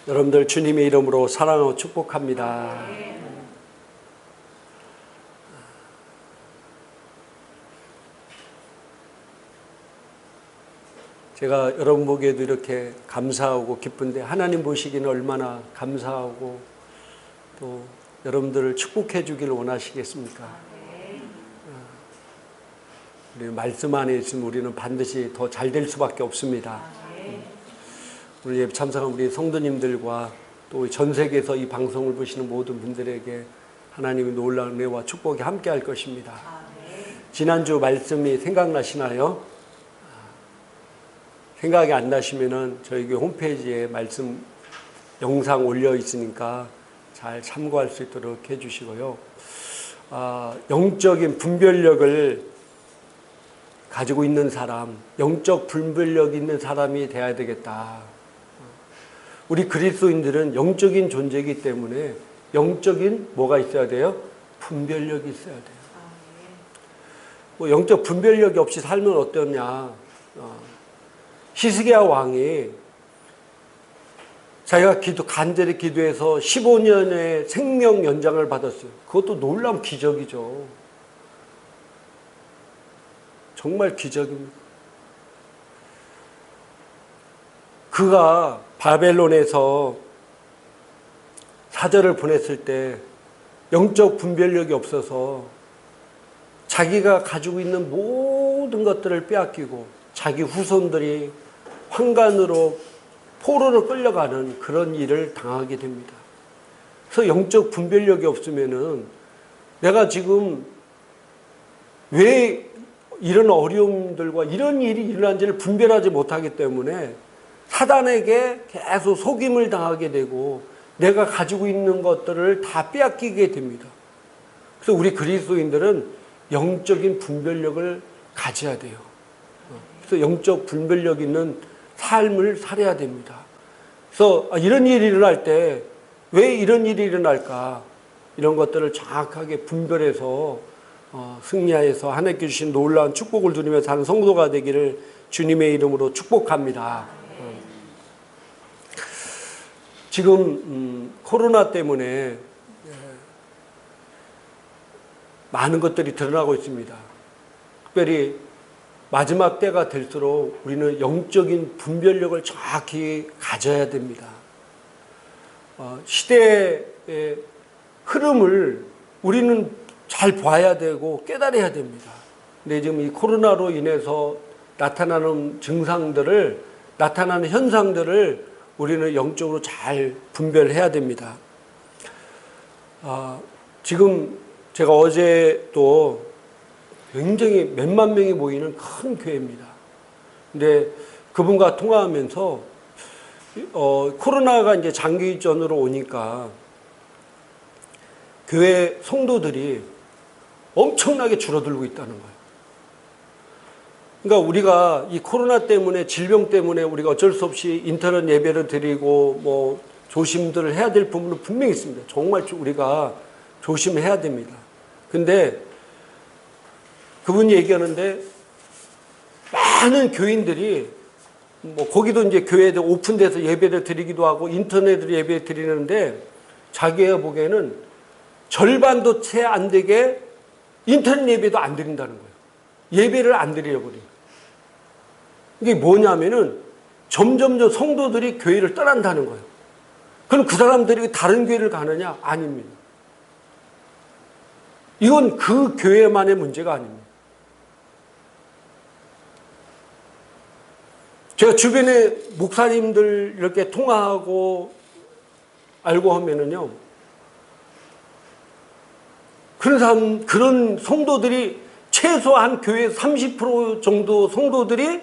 여러분들 주님의 이름으로 사랑하고 축복합니다. 제가 여러분 보기에도 이렇게 감사하고 기쁜데 하나님 보시기는 얼마나 감사하고 또 여러분들을 축복해 주기를 원하시겠습니까? 우리 말씀 안에 있으면 우리는 반드시 더 잘 될 수밖에 없습니다. 우리 참석한 우리 성도님들과 또 전 세계에서 이 방송을 보시는 모든 분들에게 하나님의 놀라운 은혜와 축복이 함께 할 것입니다. 지난주 말씀이 생각나시나요? 생각이 안 나시면은 저희 교회 홈페이지에 말씀 영상 올려 있으니까 잘 참고할 수 있도록 해주시고요. 영적인 분별력을 가지고 있는 사람, 영적 분별력 있는 사람이 돼야 되겠다. 우리 그리스도인들은 영적인 존재이기 때문에 영적인 뭐가 있어야 돼요? 분별력이 있어야 돼요. 뭐 영적 분별력이 없이 살면 어떠냐? 히스기야 왕이 자기가 간절히 기도해서 15년의 생명 연장을 받았어요. 그것도 놀라운 기적이죠. 정말 기적입니다. 그가 바벨론에서 사절을 보냈을 때 영적 분별력이 없어서 자기가 가지고 있는 모든 것들을 빼앗기고 자기 후손들이 환관으로 포로로 끌려가는 그런 일을 당하게 됩니다. 그래서 영적 분별력이 없으면은 내가 지금 왜 이런 어려움들과 이런 일이 일어난지를 분별하지 못하기 때문에 사단에게 계속 속임을 당하게 되고 내가 가지고 있는 것들을 다 빼앗기게 됩니다. 그래서 우리 그리스도인들은 영적인 분별력을 가져야 돼요. 그래서 영적 분별력 있는 삶을 살아야 됩니다. 그래서 이런 일이 일어날 때 왜 이런 일이 일어날까? 이런 것들을 정확하게 분별해서 승리하여서 하나님께 주신 놀라운 축복을 누리며 사는 성도가 되기를 주님의 이름으로 축복합니다. 지금 코로나 때문에 많은 것들이 드러나고 있습니다. 특별히 마지막 때가 될수록 우리는 영적인 분별력을 정확히 가져야 됩니다. 시대의 흐름을 우리는 잘 봐야 되고 깨달아야 됩니다. 근데 지금 이 코로나로 인해서 나타나는 증상들을, 나타나는 현상들을 우리는 영적으로 잘 분별해야 됩니다. 지금 제가 어제 또 굉장히 몇만 명이 모이는 큰 교회입니다. 근데 그분과 통화하면서 코로나가 이제 장기전으로 오니까 교회 성도들이 엄청나게 줄어들고 있다는 거예요. 그러니까 우리가 이 코로나 때문에, 질병 때문에 우리가 어쩔 수 없이 인터넷 예배를 드리고 뭐 조심들을 해야 될 부분은 분명히 있습니다. 정말 우리가 조심해야 됩니다. 근데 그분이 얘기하는데 많은 교인들이 뭐 거기도 이제 교회에 오픈돼서 예배를 드리기도 하고 인터넷으로 예배 드리는데 자기가 보기에는 절반도 채 안 되게 인터넷 예배도 안 드린다는 거예요. 예배를 안 드리려고 그래요. 이게 뭐냐면은 점점 성도들이 교회를 떠난다는 거예요. 그럼 그 사람들이 다른 교회를 가느냐? 아닙니다. 이건 그 교회만의 문제가 아닙니다. 제가 주변에 목사님들 이렇게 통화하고 알고 하면은요, 그런 성도들이 최소한 교회 30% 정도 성도들이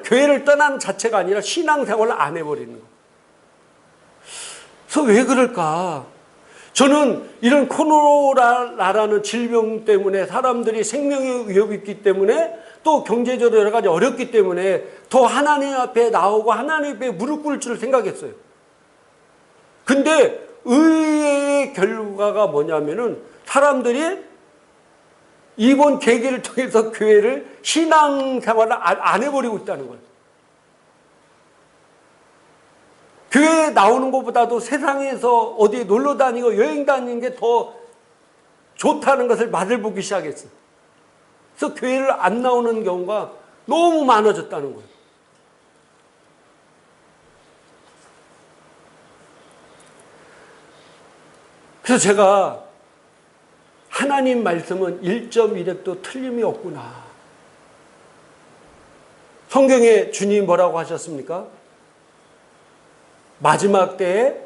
교회를 떠나는 자체가 아니라 신앙생활을 안 해버리는 거예요. 그래서 왜 그럴까? 저는 이런 코로나라는 질병 때문에 사람들이 생명의 위협이 있기 때문에 또 경제적으로 여러 가지 어렵기 때문에 더 하나님 앞에 나오고 하나님 앞에 무릎 꿇을 줄 생각했어요. 근데 의외의 결과가 뭐냐면은 사람들이 이번 계기를 통해서 교회를 신앙생활을 안 해버리고 있다는 거예요. 교회에 나오는 것보다도 세상에서 어디 놀러 다니고 여행 다니는 게 더 좋다는 것을 맛을 보기 시작했어요. 그래서 교회를 안 나오는 경우가 너무 많아졌다는 거예요. 그래서 제가 하나님 말씀은 1.1획도 틀림이 없구나. 성경에 주님이 뭐라고 하셨습니까? 마지막 때에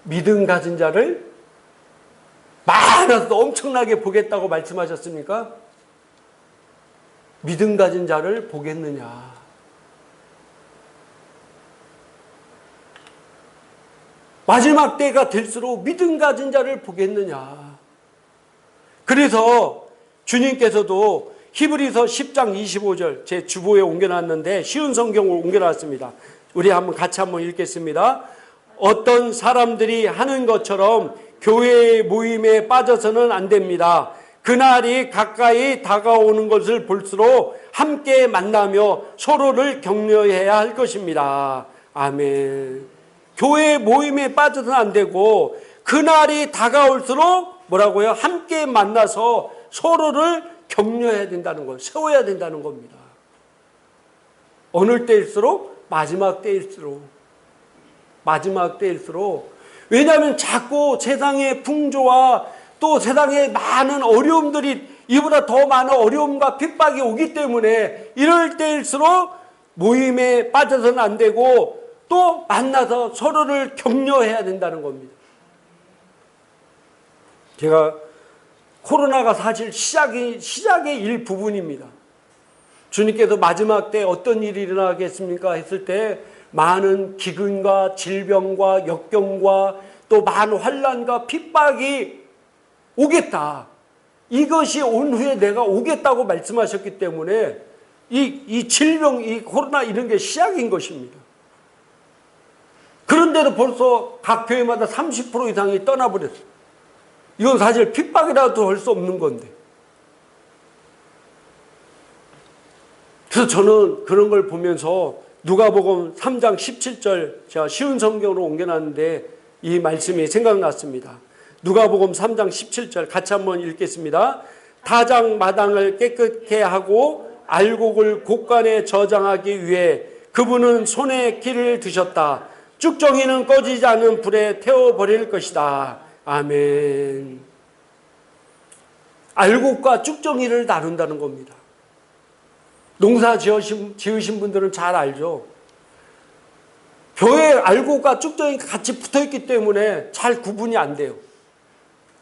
믿음 가진 자를 많아서 엄청나게 보겠다고 말씀하셨습니까? 믿음 가진 자를 보겠느냐. 마지막 때가 될수록 믿음 가진 자를 보겠느냐. 그래서 주님께서도 히브리서 10장 25절 제 주보에 옮겨놨는데 쉬운 성경을 옮겨놨습니다. 우리 같이 한번 읽겠습니다. 어떤 사람들이 하는 것처럼 교회의 모임에 빠져서는 안 됩니다. 그날이 가까이 다가오는 것을 볼수록 함께 만나며 서로를 격려해야 할 것입니다. 아멘. 교회 모임에 빠져서는 안 되고 그날이 다가올수록 뭐라고요? 함께 만나서 서로를 격려해야 된다는 거, 세워야 된다는 겁니다. 어느 때일수록? 마지막 때일수록. 마지막 때일수록. 왜냐하면 자꾸 세상의 풍조와 또 세상에 많은 어려움들이 이보다 더 많은 어려움과 핍박이 오기 때문에 이럴 때일수록 모임에 빠져서는 안 되고 또 만나서 서로를 격려해야 된다는 겁니다. 제가 코로나가 사실 시작의 일부분입니다. 주님께서 마지막 때 어떤 일이 일어나겠습니까? 했을 때 많은 기근과 질병과 역경과 또 많은 환난과 핍박이 오겠다. 이것이 온 후에 내가 오겠다고 말씀하셨기 때문에 이 질병, 이 코로나 이런 게 시작인 것입니다. 그런데도 벌써 각 교회마다 30% 이상이 떠나버렸어요. 이건 사실 핍박이라도 할 수 없는 건데. 그래서 저는 그런 걸 보면서 누가복음 3장 17절 제가 쉬운 성경으로 옮겨놨는데 이 말씀이 생각났습니다. 누가복음 3장 17절 같이 한번 읽겠습니다. 타작 마당을 깨끗게 하고 알곡을 곳간에 저장하기 위해 그분은 손에 키를 드셨다. 쭉정이는 꺼지지 않은 불에 태워버릴 것이다. 아멘. 알곡과 쭉정이를 나눈다는 겁니다. 농사 지으신 분들은 잘 알죠. 벼에 알곡과 쭉정이가 같이 붙어있기 때문에 잘 구분이 안 돼요.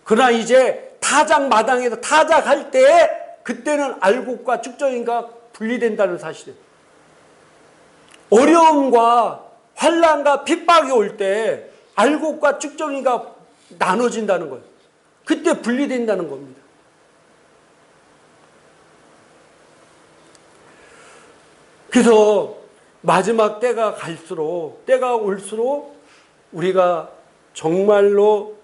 그러나 이제 타작 마당에서 타작할 때 그때는 알곡과 쭉정이가 분리된다는 사실이에요. 어려움과 환난과 핍박이 올 때 알곡과 쭉정이가 나눠진다는 거예요. 그때 분리된다는 겁니다. 그래서 마지막 때가 갈수록 때가 올수록 우리가 정말로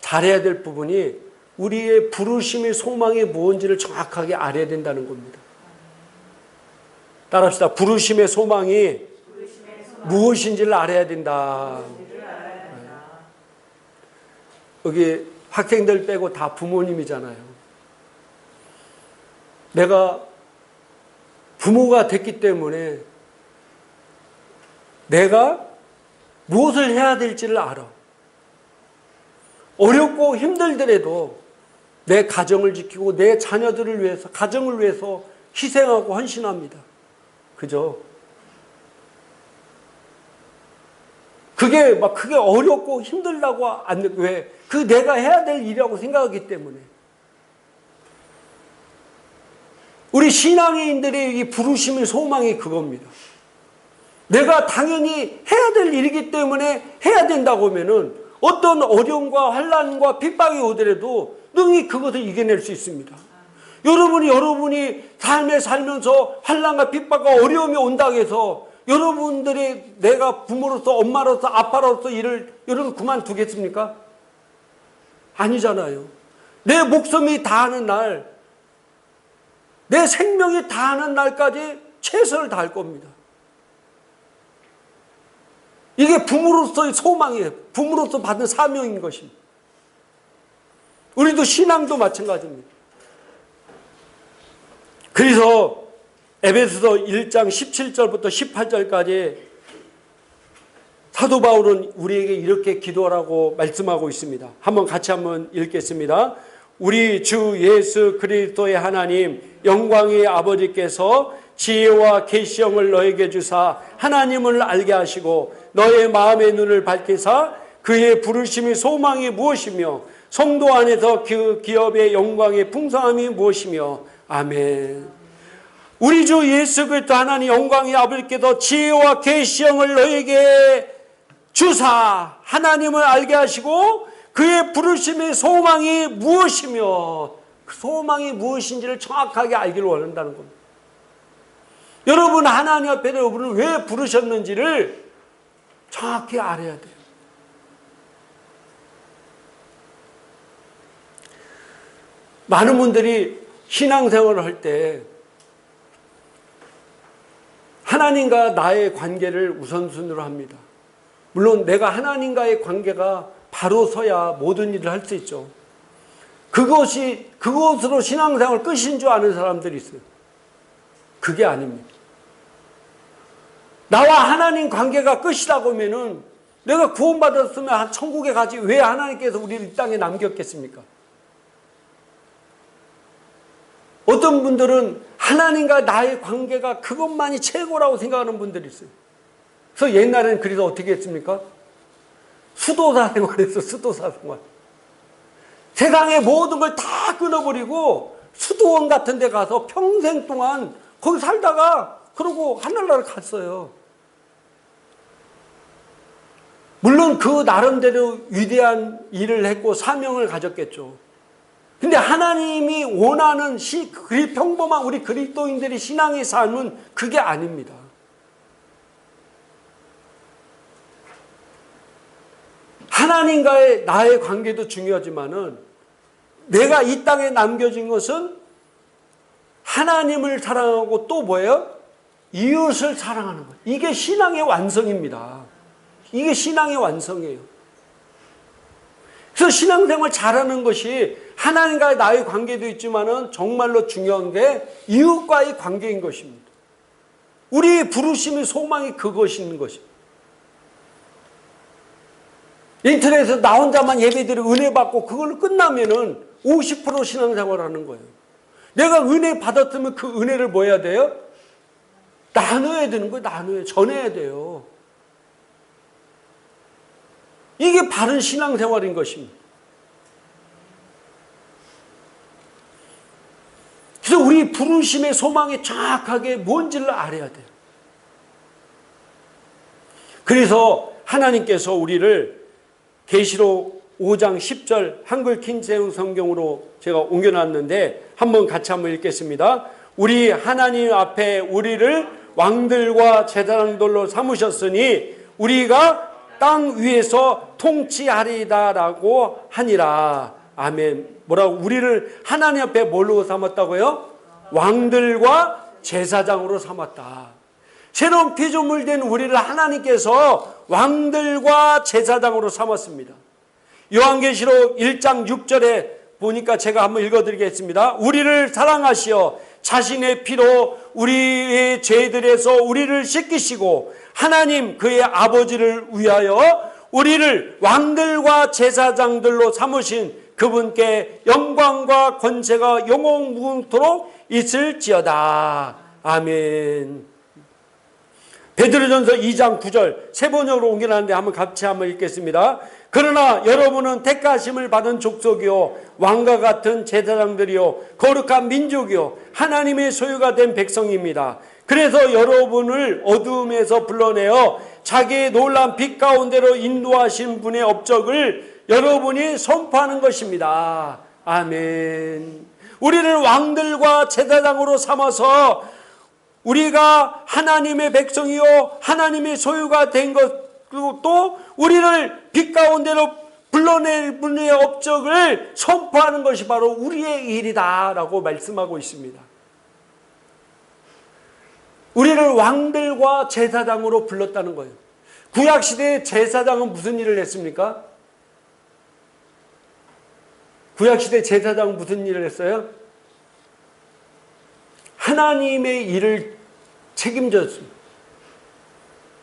잘해야 될 부분이 우리의 부르심의 소망이 무엇인지를 정확하게 알아야 된다는 겁니다. 따라합시다. 부르심의 소망이 무엇인지를 알아야 된다. 여기 학생들 빼고 다 부모님이잖아요. 내가 부모가 됐기 때문에 내가 무엇을 해야 될지를 알아. 어렵고 힘들더라도 내 가정을 지키고 내 자녀들을 위해서, 가정을 위해서 희생하고 헌신합니다. 그죠? 그게 막 크게 어렵고 힘들다고 안, 왜? 그 내가 해야 될 일이라고 생각하기 때문에. 우리 신앙인들의 이 부르심의 소망이 그겁니다. 내가 당연히 해야 될 일이기 때문에 해야 된다고 하면은 어떤 어려움과 환난과 핍박이 오더라도 능히 그것을 이겨낼 수 있습니다. 여러분이 삶에 살면서 환난과 핍박과 어려움이 온다고 해서 여러분들이 내가 부모로서 엄마로서 아빠로서 일을 여러분 그만두겠습니까? 아니잖아요. 내 목숨이 다하는 날, 내 생명이 다하는 날까지 최선을 다할 겁니다. 이게 부모로서의 소망이에요. 부모로서 받은 사명인 것입니다. 우리도 신앙도 마찬가지입니다. 그래서 에베소서 1장 17절부터 18절까지 사도 바울은 우리에게 이렇게 기도하라고 말씀하고 있습니다. 같이 한번 읽겠습니다. 우리 주 예수 그리스도의 하나님 영광의 아버지께서 지혜와 계시형을 너에게 주사 하나님을 알게 하시고 너의 마음의 눈을 밝히사 그의 부르심의 소망이 무엇이며 성도 안에서 그 기업의 영광의 풍성함이 무엇이며 아멘. 우리 주 예수 그리스도 하나님 영광의 아버지께서 지혜와 계시형을 너에게 주사 하나님을 알게 하시고 그의 부르심의 소망이 무엇이며 그 소망이 무엇인지를 정확하게 알기를 원한다는 겁니다. 여러분 하나님 앞에 여러분을 왜 부르셨는지를 정확히 알아야 돼요. 많은 분들이 신앙생활을 할 때 하나님과 나의 관계를 우선순위로 합니다. 물론 내가 하나님과의 관계가 바로 서야 모든 일을 할 수 있죠. 그것으로 신앙생활 끝인 줄 아는 사람들이 있어요. 그게 아닙니다. 나와 하나님 관계가 끝이라고 하면은 내가 구원받았으면 천국에 가지 왜 하나님께서 우리를 이 땅에 남겼겠습니까? 어떤 분들은 하나님과 나의 관계가 그것만이 최고라고 생각하는 분들이 있어요. 그래서 옛날에는 그래서 어떻게 했습니까? 수도사 생활했어. 수도사 생활. 세상의 모든 걸 다 끊어버리고 수도원 같은 데 가서 평생 동안 거기 살다가 그러고 하늘나라를 갔어요. 물론 그 나름대로 위대한 일을 했고 사명을 가졌겠죠. 근데 하나님이 원하는 평범한 우리 그리스도인들의 신앙의 삶은 그게 아닙니다. 하나님과의 나의 관계도 중요하지만은 내가 이 땅에 남겨진 것은 하나님을 사랑하고 또 뭐예요? 이웃을 사랑하는 것. 이게 신앙의 완성입니다. 이게 신앙의 완성이에요. 그래서 신앙생활 잘하는 것이 하나님과의 나의 관계도 있지만은 정말로 중요한 게 이웃과의 관계인 것입니다. 우리의 부르심의 소망이 그것인 것입니다. 인터넷에서 나 혼자만 예배드리고 은혜 받고 그걸로 끝나면은 50% 신앙생활 하는 거예요. 내가 은혜 받았으면 그 은혜를 뭐 해야 돼요? 나눠야 되는 거예요. 전해야 돼요. 이게 바른 신앙생활인 것입니다. 그래서 우리 부르심의 소망이 정확하게 뭔지를 알아야 돼요. 그래서 하나님께서 우리를 계시록 5장 10절 한글 킹제임 성경으로 제가 옮겨놨는데 한번 같이 한번 읽겠습니다. 우리 하나님 앞에 우리를 왕들과 제사장들로 삼으셨으니 우리가 땅 위에서 통치하리다라고 하니라. 아멘. 뭐라고? 우리를 하나님 앞에 뭘로 삼았다고요? 왕들과 제사장으로 삼았다. 새로운 피조물 된 우리를 하나님께서 왕들과 제사장으로 삼았습니다. 요한계시록 1장 6절에 보니까 제가 한번 읽어드리겠습니다. 우리를 사랑하시어 자신의 피로 우리의 죄들에서 우리를 씻기시고 하나님 그의 아버지를 위하여 우리를 왕들과 제사장들로 삼으신 그분께 영광과 권세가 영원무궁토록 있을지어다. 아멘. 베드로전서 2장 9절 세 번역으로 옮겨놨는데 같이 한번 읽겠습니다. 그러나 여러분은 택하심을 받은 족속이요 왕과 같은 제사장들이요 거룩한 민족이요 하나님의 소유가 된 백성입니다. 그래서 여러분을 어두움에서 불러내어 자기의 놀라운 빛 가운데로 인도하신 분의 업적을 여러분이 선포하는 것입니다. 아멘. 우리를 왕들과 제사장으로 삼아서 우리가 하나님의 백성이요 하나님의 소유가 된 것, 그리고 또 우리를 빛 가운데로 불러낼 분의 업적을 선포하는 것이 바로 우리의 일이다라고 말씀하고 있습니다. 우리를 왕들과 제사장으로 불렀다는 거예요. 구약시대의 제사장은 무슨 일을 했습니까? 구약시대 제사장은 무슨 일을 했어요? 하나님의 일을 책임졌습니다.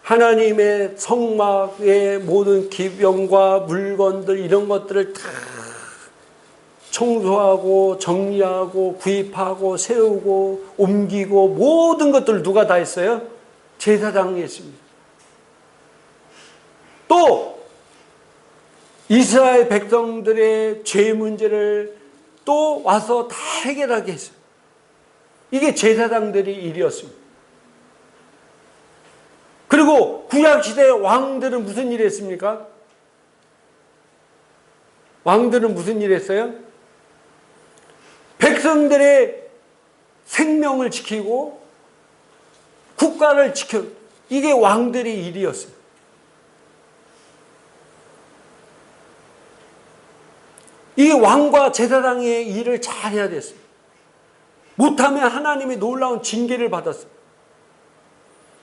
하나님의 성막의 모든 기병과 물건들 이런 것들을 다 청소하고 정리하고 구입하고 세우고 옮기고 모든 것들을 누가 다 했어요? 제사장이 했습니다. 또 이스라엘 백성들의 죄 문제를 또 와서 다 해결하게 했어요. 이게 제사장들의 일이었습니다. 그리고 구약시대의 왕들은 무슨 일을 했습니까? 왕들은 무슨 일을 했어요? 백성들의 생명을 지키고 국가를 지켜, 이게 왕들의 일이었어요. 이 왕과 제사장의 일을 잘 해야 됐어요. 못하면 하나님이 놀라운 징계를 받았어요.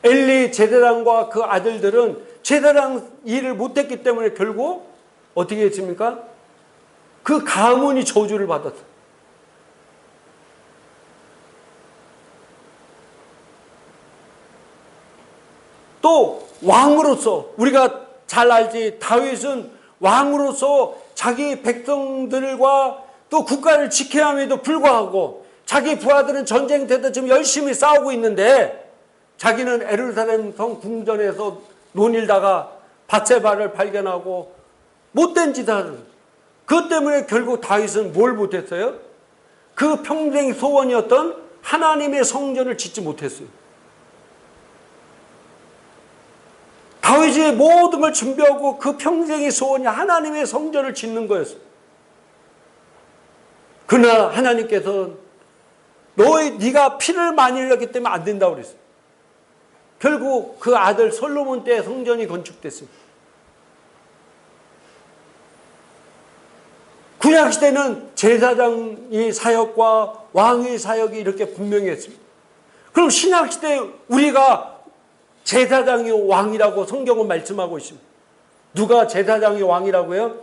엘리 제사장과 그 아들들은 제사장 일을 못했기 때문에 결국 어떻게 했습니까? 그 가문이 저주를 받았어요. 또 왕으로서 우리가 잘 알지, 다윗은 왕으로서 자기 백성들과 또 국가를 지켜야 함에도 불구하고 자기 부하들은 전쟁터에서 지금 열심히 싸우고 있는데 자기는 예루살렘 성 궁전에서 논일다가 밧세바를 발견하고 못된 짓을, 그것 때문에 결국 다윗은 뭘 못했어요? 그 평생 소원이었던 하나님의 성전을 짓지 못했어요. 다윗이 모든 걸 준비하고 그 평생의 소원이 하나님의 성전을 짓는 거였어요. 그러나 하나님께서 네가 피를 많이 흘렸기 때문에 안 된다고 그랬어요. 결국 그 아들 솔로몬 때 성전이 건축됐습니다. 구약시대는 제사장의 사역과 왕의 사역이 이렇게 분명히 했습니다. 그럼 신약시대 우리가 제사장이 왕이라고 성경은 말씀하고 있습니다. 누가 제사장이 왕이라고요?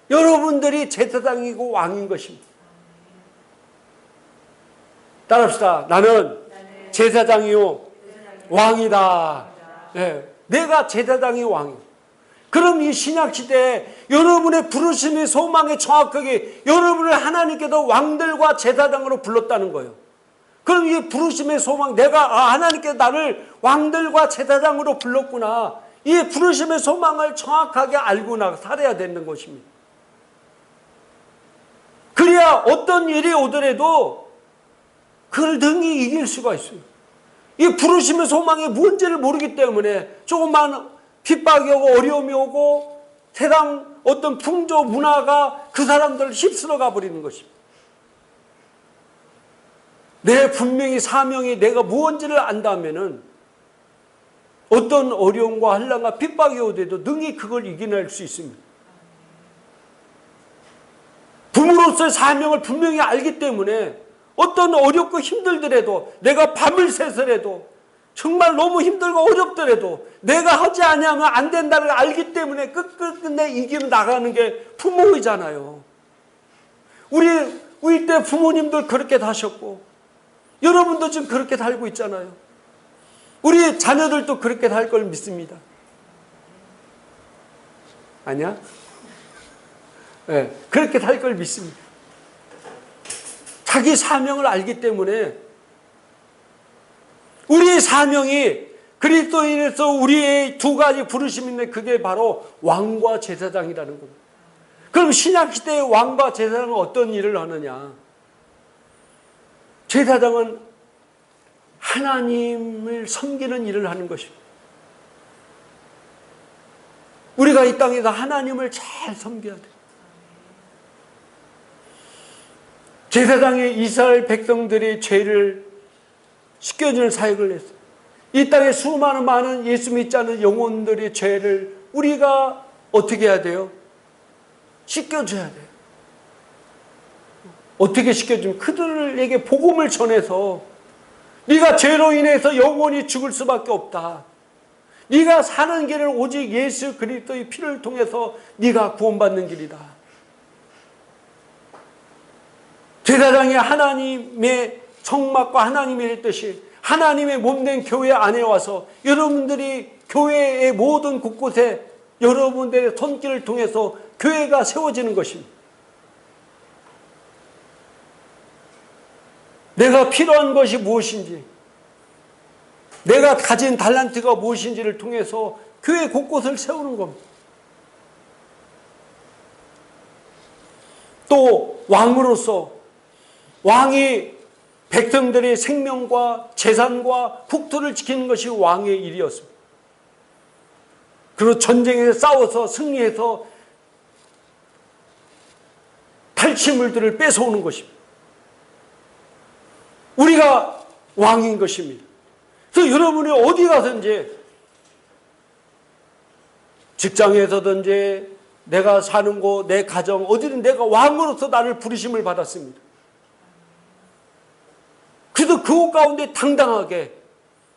여러분들이 제사장이고 왕인 것입니다. 따라합시다. 나는 제사장이요 왕이다. 네. 내가 제사장이 왕이요. 그럼 이 신약시대에 여러분의 부르심의 소망에 정확하게 여러분을 하나님께서 왕들과 제사장으로 불렀다는 거예요. 그럼 이 부르심의 소망, 내가 하나님께서 나를 왕들과 제사장으로 불렀구나. 이 부르심의 소망을 정확하게 알고 살아야 되는 것입니다. 그래야 어떤 일이 오더라도 그걸 능히 이길 수가 있어요. 이 부르심의 소망이 뭔지를 모르기 때문에 조금만 핍박이 오고 어려움이 오고 세상 어떤 풍조 문화가 그 사람들을 휩쓸어 가버리는 것입니다. 내 분명히 사명이 내가 무언지를 안다면은 어떤 어려움과 환난과 핍박이 오더라도 능히 그걸 이겨낼 수 있습니다. 부모로서의 사명을 분명히 알기 때문에 어떤 어렵고 힘들더라도 내가 밤을 새서라도 정말 너무 힘들고 어렵더라도 내가 하지 않으면 안 된다는 걸 알기 때문에 끝끝내 이기며 나가는 게 부모이잖아요. 우리 때 부모님들 그렇게 사셨고 여러분도 지금 그렇게 살고 있잖아요. 우리 자녀들도 그렇게 살 걸 믿습니다. 아니야? 네, 그렇게 살 걸 믿습니다. 자기 사명을 알기 때문에 우리의 사명이 그리스도인에서 우리의 두 가지 부르심인데 그게 바로 왕과 제사장이라는 겁니다. 그럼 신약시대의 왕과 제사장은 어떤 일을 하느냐? 제사장은 하나님을 섬기는 일을 하는 것입니다. 우리가 이 땅에서 하나님을 잘 섬겨야 돼요. 제사장이 이스라엘 백성들의 죄를 씻겨주는 사역을 했어요. 이 땅에 수많은 많은 예수 믿지 않는 영혼들의 죄를 우리가 어떻게 해야 돼요? 씻겨줘야 돼요. 어떻게 씻겨주면 그들에게 복음을 전해서 네가 죄로 인해서 영원히 죽을 수밖에 없다. 네가 사는 길은 오직 예수 그리스도의 피를 통해서 네가 구원받는 길이다. 제사장이 하나님의 성막과 하나님의 뜻이 하나님의 몸된 교회 안에 와서 여러분들이 교회의 모든 곳곳에 여러분들의 손길을 통해서 교회가 세워지는 것입니다. 내가 필요한 것이 무엇인지, 내가 가진 달란트가 무엇인지를 통해서 교회 곳곳을 세우는 겁니다. 또 왕으로서 왕이 백성들의 생명과 재산과 국토를 지키는 것이 왕의 일이었습니다. 그리고 전쟁에서 싸워서 승리해서 탈취물들을 뺏어오는 것입니다. 우리가 왕인 것입니다. 그래서 여러분이 어디 가든지, 직장에서든지 내가 사는 곳, 내 가정 어디든 내가 왕으로서 나를 부르심을 받았습니다. 그래서 그곳 가운데 당당하게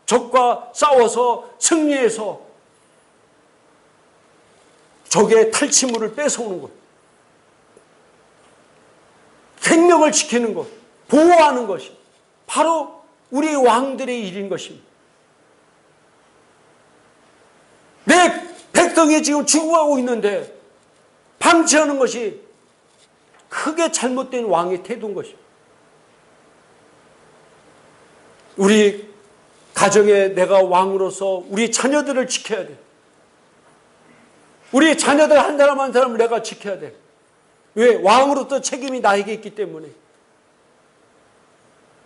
적과 싸워서 승리해서 적의 탈취물을 뺏어오는 것, 생명을 지키는 것, 보호하는 것이 바로 우리 왕들의 일인 것입니다. 내 백성이 지금 죽어가고 있는데 방치하는 것이 크게 잘못된 왕의 태도인 것입니다. 우리 가정에 내가 왕으로서 우리 자녀들을 지켜야 돼. 우리 자녀들 한 사람 한 사람을 내가 지켜야 돼. 왜? 왕으로서 책임이 나에게 있기 때문에.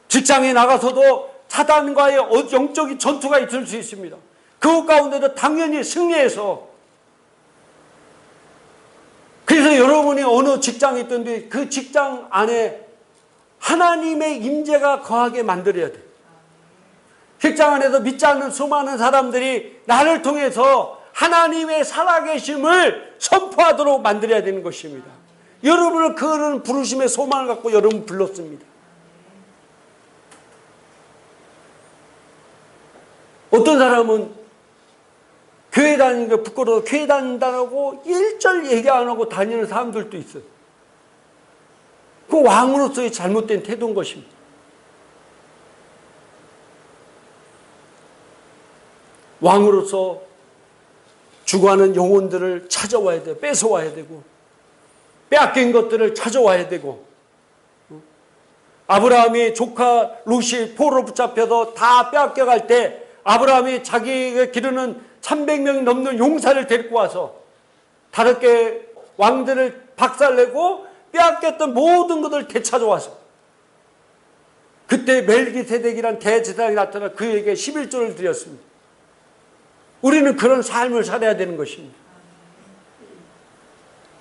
직장에 나가서도 사단과의 영적인 전투가 있을 수 있습니다. 그 가운데도 당연히 승리해서, 그래서 여러분이 어느 직장에 있든지 그 직장 안에 하나님의 임재가 거하게 만들어야 돼. 직장 안에서 믿지 않는 수많은 사람들이 나를 통해서 하나님의 살아계심을 선포하도록 만들어야 되는 것입니다. 여러분을 그런 부르심의 소망을 갖고 여러분 불렀습니다. 어떤 사람은 교회 다니는 게 부끄러워서 교회 다닌다고 일절 얘기 안 하고 다니는 사람들도 있어요. 그 왕으로서의 잘못된 태도인 것입니다. 왕으로서 죽어가는 영혼들을 찾아와야 돼요. 뺏어와야 되고, 빼앗긴 것들을 찾아와야 되고, 아브라함이 조카 롯이 포로 붙잡혀서 다 빼앗겨갈 때 아브라함이 자기가 기르는 300명이 넘는 용사를 데리고 와서 다섯 개 왕들을 박살내고 빼앗겼던 모든 것을 되찾아와서 그때 멜기세덱이란 대제사장이 나타나 그에게 11조를 드렸습니다. 우리는 그런 삶을 살아야 되는 것입니다.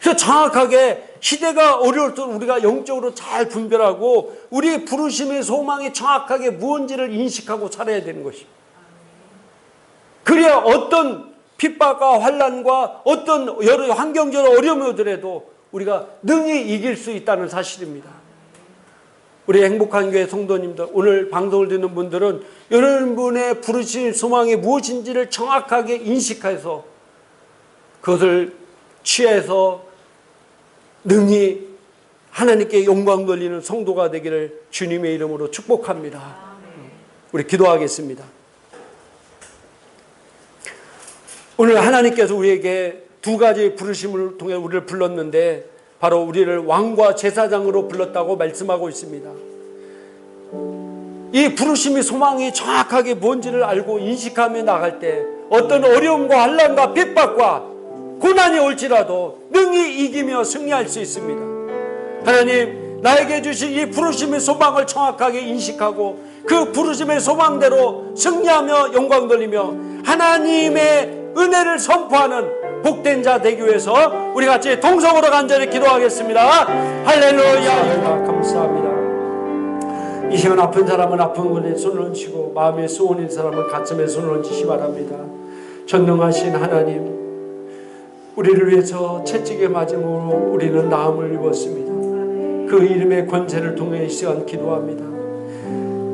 그래서 정확하게 시대가 어려울수록 우리가 영적으로 잘 분별하고 우리 부르심의 소망이 정확하게 무언지를 인식하고 살아야 되는 것입니다. 그래야 어떤 핍박과 환난과 어떤 여러 환경적으로 어려움이 오더라도 우리가 능히 이길 수 있다는 사실입니다. 우리 행복한 교회 성도님들, 오늘 방송을 듣는 분들은 여러분의 부르심 소망이 무엇인지를 정확하게 인식해서 그것을 취해서 능히 하나님께 영광 돌리는 성도가 되기를 주님의 이름으로 축복합니다. 우리 기도하겠습니다. 오늘 하나님께서 우리에게 두 가지 부르심을 통해 우리를 불렀는데 바로 우리를 왕과 제사장으로 불렀다고 말씀하고 있습니다. 이 부르심의 소망이 정확하게 뭔지를 알고 인식하며 나갈 때 어떤 어려움과 환난과 핍박과 고난이 올지라도 능히 이기며 승리할 수 있습니다. 하나님, 나에게 주신 이 부르심의 소망을 정확하게 인식하고 그 부르심의 소망대로 승리하며 영광 돌리며 하나님의 은혜를 선포하는 복된 자 되기 위해서 우리 같이 동성으로 간절히 기도하겠습니다. 할렐루야. 감사합니다. 이 시간 아픈 사람은 아픈 곳에 손을 얹히고 마음에 소원인 사람은 가슴에 손을 얹으시 바랍니다. 전능하신 하나님, 우리를 위해서 채찍에 맞음으로 우리는 나음을 입었습니다. 그 이름의 권세를 통해 이 시간 기도합니다.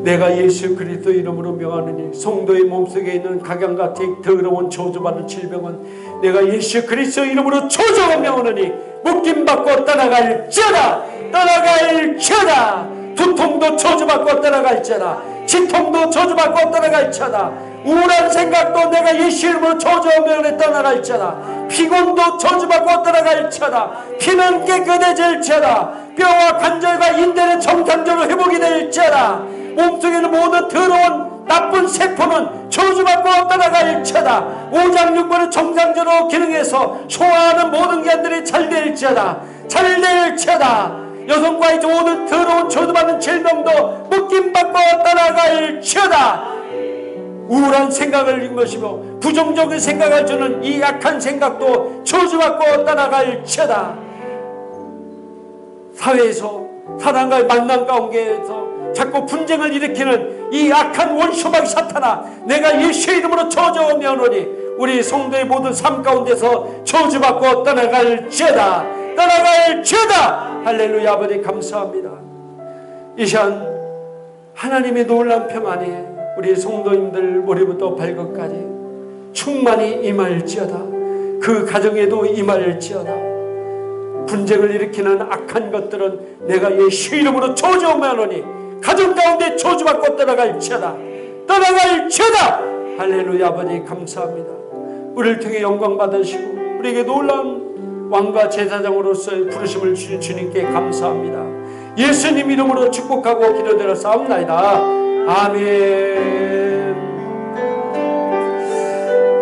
내가 예수 그리스도 이름으로 명하느니 성도의 몸속에 있는 각양같이 더러운 저주받은 질병은 내가 예수 그리스도 이름으로 저주하고 명하느니 묶임받고 떠나갈지어다. 떠나갈지어다. 두통도 저주받고 떠나갈지어다. 치통도 저주받고 떠나갈지어다. 우울한 생각도 내가 예수 이름으로 저주하고 명하느니 떠나갈지어다. 피곤도 저주받고 떠나갈지어다. 피는 깨끗해질지어다. 뼈와 관절과 인대는 정상적으로 회복이 될지어다. 몸속에 있는 모든 더러운 나쁜 세포는 저주받고 떠나갈지어다. 오장육부는 정상적으로 기능해서 소화하는 모든 기관들이 잘 될지어다. 잘 될지어다. 여성과의 모든 더러운 저주받는 질병도 묶임받고 떠나갈지어다. 우울한 생각을 일으키며 부정적인 생각을 주는 이 악한 생각도 저주받고 떠나갈지어다. 사회에서 사람과의 만남 가운데에서 자꾸 분쟁을 일으키는 이 악한 원수마귀 사탄아, 내가 예수의 이름으로 저주하며 명하노니 우리 성도의 모든 삶 가운데서 저주받고 떠나갈지어다. 떠나갈지어다. 할렐루야. 아버지 감사합니다. 이 시간 하나님의 놀라운 평안이 우리 성도님들 머리부터 발끝까지 충만히 임할지어다. 그 가정에도 임할지어다. 분쟁을 일으키는 악한 것들은 내가 예수 이름으로 저주하며 하노니 가정 가운데 저주받고 떠나갈지어다. 떠나갈지어다. 할렐루야. 아버지 감사합니다. 우리를 통해 영광 받으시고 우리에게 놀라운 왕과 제사장으로서의 부르심을 주신 주님께 감사합니다. 예수님 이름으로 축복하고 기도드려 싸움나이다. 아멘.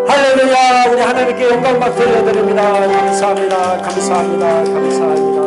할렐루야. 우리 하나님께 영광 박수 올려드립니다. 감사합니다. 감사합니다. 감사합니다.